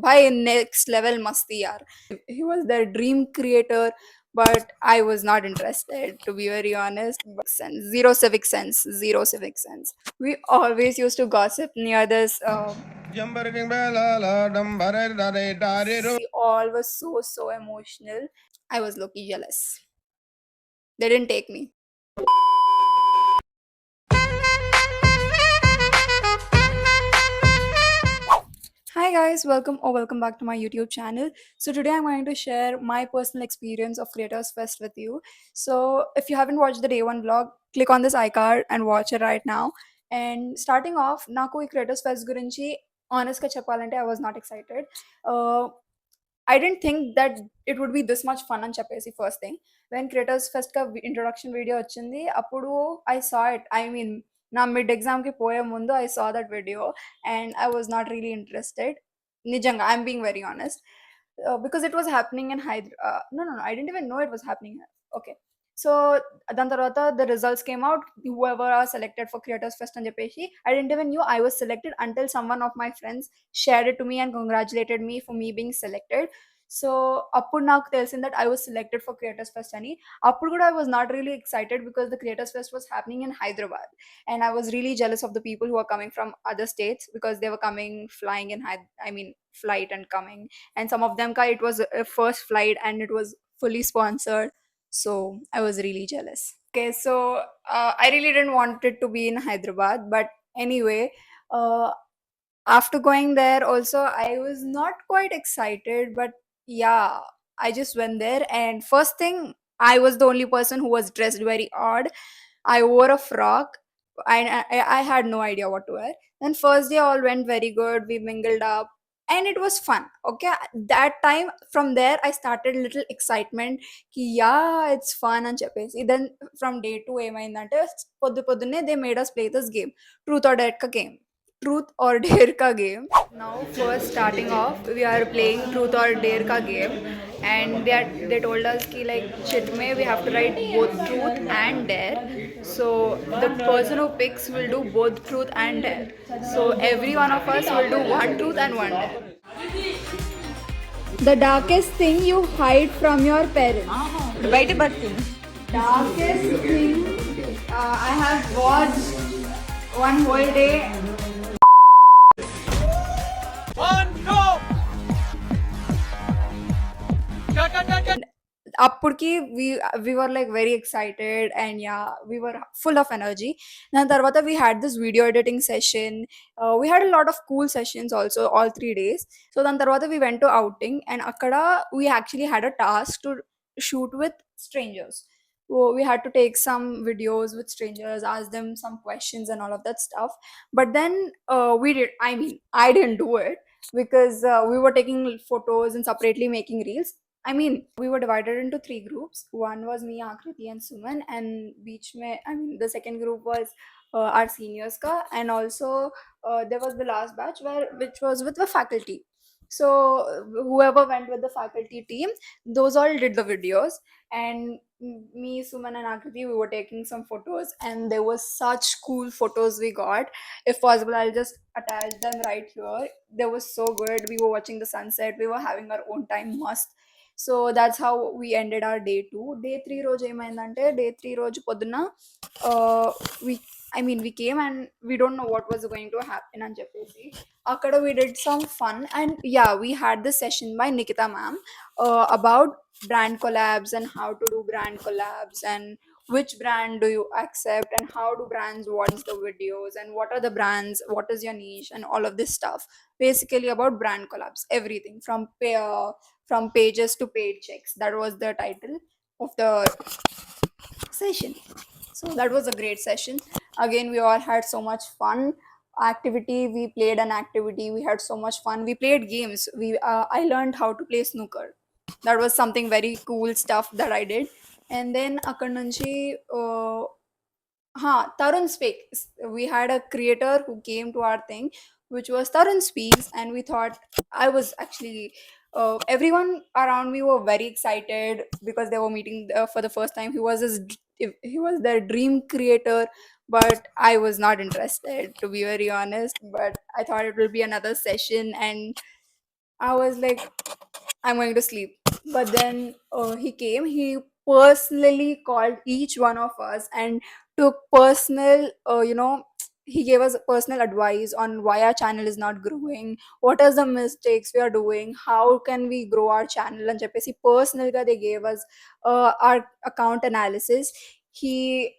bhai next level masti yaar. He was their dream creator, but I was not interested, to be very honest. Zero civic sense, zero civic sense. We always used to gossip near this. We all was so emotional. I was low-key jealous. They didn't take me. Hi guys, welcome back to my YouTube channel. So today I'm going to share my personal experience of Creators Fest with you. So if you haven't watched the day one vlog, click on this iCard and watch it right now. And starting off, నాకు ఈ Creators Fest గురించి honest గా చెప్పాలంటే I was not excited. Uh, I didn't think that it would be this much fun అని చెప్పేసి first thing. When Creators Fest కా introduction video వచ్చింది, అప్పుడు I saw it. I mean, నా మిడ్ ఎగ్జామ్కి పోయే ముందు I saw that video and I was not really interested. Nijanga, I'm being very honest. Because it was happening in Hyderabad. No, I didn't even know it was happening. Okay. So దాని తర్వాత the results came out. Whoever are selected for Creators Fest అని చెప్పేసి I didn't even knew I was selected until someone of my friends shared it to me and congratulated me for me being selected. So అప్పుడు నాకు తెలిసింది that I was selected for Creators Fest అని. అప్పుడు కూడా I was not really excited because the Creators Fest was happening in Hyderabad and I was really jealous of the people who are coming from other states because they were coming flying in I mean flight and coming, and some of them it was a first flight and it was fully sponsored, so I was really jealous. Okay, so I really didn't want it to be in Hyderabad, but anyway, uh, after going there also I was not quite excited, but yeah, I just went there and first thing I was the only person who was dressed very odd. I wore a frock and I had no idea what to wear. Then first day all went very good. We mingled up and it was fun. Okay, that time from there I started little excitement. Ki, yeah, it's fun and చెప్పేసి. Then from day two ఏమైందంటే పొద్దున్నే they made us play this game, truth or dare ka game. Truth or dare ka game. Now first starting off we are playing truth or dare ka game, and they told us ki like chit mein we have to write both truth and dare. So the person who picks will do both truth and dare. So every one of us will do one truth and one dare. The darkest thing you hide from your parents. బయట పడుతుంది. Darkest thing I have watched one whole day. అప్పటికి we were like very excited and yeah, we were full of energy. దాని తర్వాత we had this video editing session. We had a lot of cool sessions also all 3 days. So దాని తర్వాత we went to outing and అక్కడ we actually had a task to shoot with strangers. So we had to take some videos with strangers, ask them some questions and all of that stuff. But then I didn't do it because we were taking photos and separately making reels. I mean, we were divided into three groups. One was me, Akriti, and Suman, and beach mein, I mean, the second group was our seniors ka, and also there was the last batch which was with the faculty. So whoever went with the faculty team, those all did the videos, and me, Suman, and Akriti, we were taking some photos, and there was such cool photos we got. If possible, I'll just attach them right here. They were so good. We were watching the sunset. We were having our own time, must. So that's how we ended our day 2. Day 3 రోజు ఏమైందంటే day 3 రోజు పొద్దున్న we I mean we came and we don't know what was going to happen అని చెప్పేసి అక్కడ we did some fun, and yeah, we had this session by Nikita ma'am about brand collabs and how to do brand collabs and which brand do you accept and how do brands watch the videos and what are the brands, what is your niche and all of this stuff. Basically about brand collabs, everything from pages to paid checks. That was the title of the session. So that was a great session. Again, we all had so much fun. Activity, we played an activity. We had so much fun. We played games. I learned how to play snooker. That was something very cool stuff that I did. And then అక్కడ నుంచి Tarun Speaks. We had a creator who came to our thing, which was Tarun Speaks, and we thought I was actually. Everyone around me were very excited because they were meeting for the first time. He was their dream creator, but I was not interested, to be very honest. But I thought it will be another session, and I was like, I'm going to sleep. But then he came, he personally called each one of us and took personal, he gave us personal advice on why our channel is not growing, what are the mistakes we are doing, how can we grow our channel. And చెప్పేసి personal గా they gave us our account analysis. He,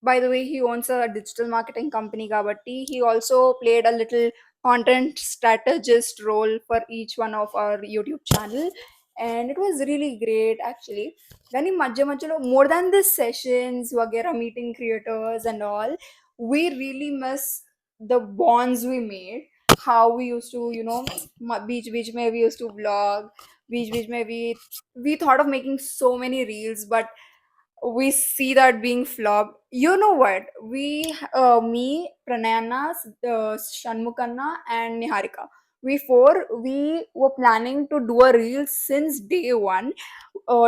by the way, he owns a digital marketing company kabatti he also played a little content strategist role for each one of our YouTube channel, and it was really great actually. Then in madhya madhyalo, more than the sessions wagera meeting creators and all, we really miss the bonds we made. How we used to, beach mein we used to vlog, beach mein we thought of making so many reels, but we see that being flopped. You know what? Me, Pranayana, Shanmukanna, and Niharika. We four, we were planning to do a reel since day one.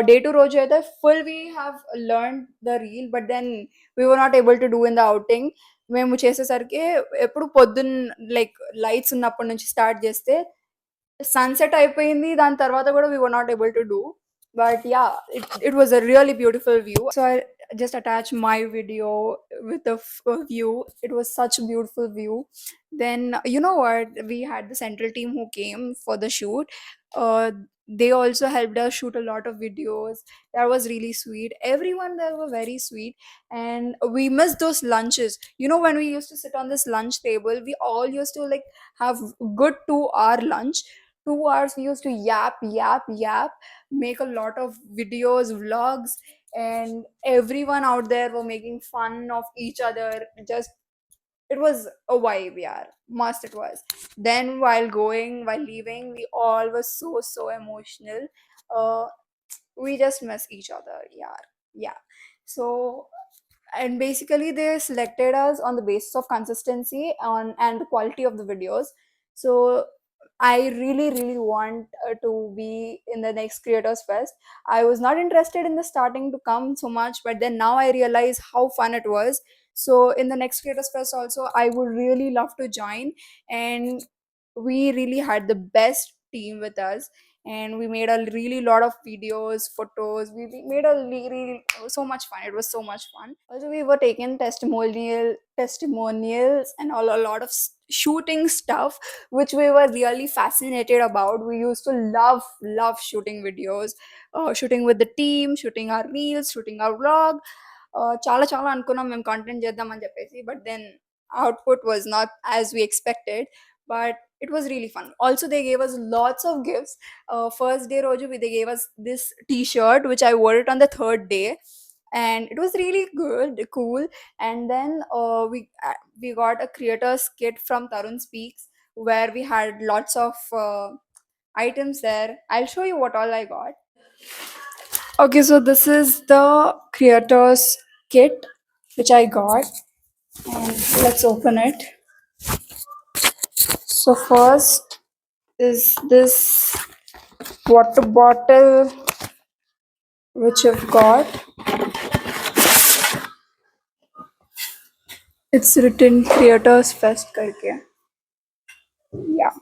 Day two రోజు అయితే full we have learned the reel, but then we were not able to do in the outing. మేము చేసేసరికి ఎప్పుడు పొద్దున్న like lights ఉన్నప్పటి నుంచి start చేస్తే sunset అయిపోయింది. దాని తర్వాత గూడా we were not able to do. But yeah, it was a really beautiful view. So I just attached my video with the view. It was such a beautiful view. Then you know what? We had the central team who came for the shoot. They also helped us shoot a lot of videos. That was really sweet. Everyone there were very sweet, and we missed those lunches. You know, when we used to sit on this lunch table, we all used to like have good 2 hour lunch. 2 hours we used to yap, yap, yap, make a lot of videos, vlogs, and everyone out there were making fun of each other. Just it was a vibe, yeah. Must it was. Then while leaving, we all were so emotional. Uh, we just miss each other, yeah, yeah. So and basically they selected us on the basis of consistency on and the quality of the videos. So I really want to be in the next creators fest. I was not interested in the starting to come so much, but then now I realize how fun it was. So in the next creators fest also I would really love to join. And we really had the best team with us, and we made a really lot of videos, photos. We made a really so much fun. It was so much fun. Also, we were taking testimonials and all a lot of shooting stuff, which we were really fascinated about. We used to love shooting videos, shooting with the team, shooting our reels, shooting our vlog. చాలా చాలా అనుకున్నాం మేము content చేద్దామని చెప్పేసి, but then output was not as we expected, but it was really fun. Also, they gave us lots of gifts. First day roju they gave us this t-shirt which I wore it on the third day, and it was really good, cool. And then we got a creators kit from Tarun Speaks, where we had lots of items there. I'll show you what all I got. Okay, so this is the creators kit which I got, and let's open it. So first is this water bottle which I've got. It's written Creators Fest करके. Yeah.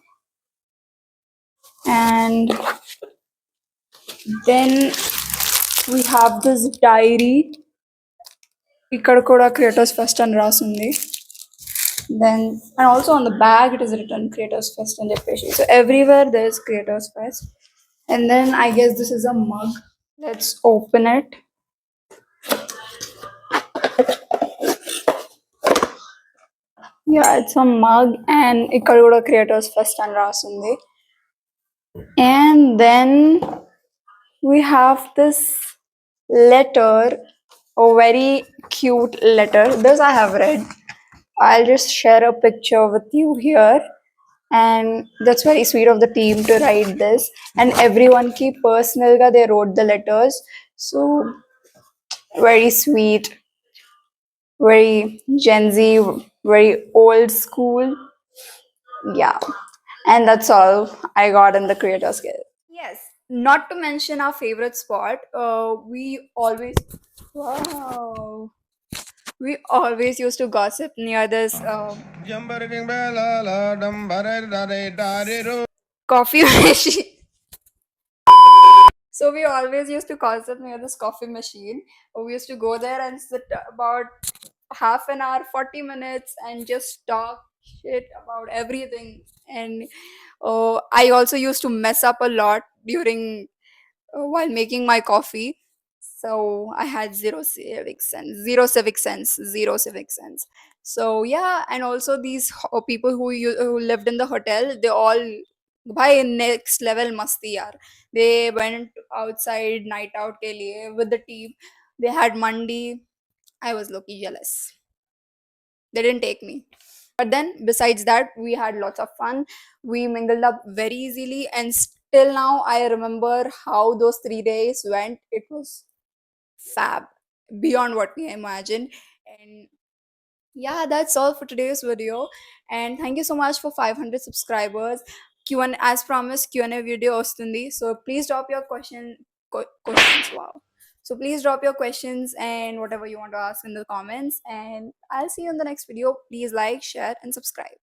And then we have this diary. ఇక్కడ కూడా Creators Fest అని రాసుంది. Then and also on the bag it is written Creators Fest అని చెప్పేసి. So everywhere there is Creators Fest. And then I guess this is a mug. Let's open it. Yeah, it's a mug, and ఇక్కడ కూడా Creators Fest అని రాసుంది. And then we have this letter, a very cute letter. This I have read. I'll just share a picture with you here. And that's very sweet of the team to write this. And everyone ki personal ga they wrote the letters. So very sweet, very Gen Z, very old school. Yeah. And that's all I got in the creator skill. Yes. Not to mention our favorite spot. We always wow. We always used to gossip near this coffee machine. So we always used to concept near this coffee machine. We used to go there and sit about half an hour, 40 minutes, and just talk shit about everything. And I also used to mess up a lot during while making my coffee. So I had zero civic sense, zero civic sense. So yeah, and also these people who lived in the hotel, they all by next level masti yaar. They went outside night out ke liye with the team. They had mandi. I was lucky jealous. They didn't take me. But then, besides that, we had lots of fun. We mingled up very easily, and still now, I remember how those 3 days went. It was fab, beyond what we imagined. And yeah, that's all for today's video. And thank you so much for 500 subscribers. Q&A, as promised, Q&A video ostundi. So please drop your questions. Wow. So please drop your questions and whatever you want to ask in the comments. And I'll see you in the next video. Please like, share, and subscribe.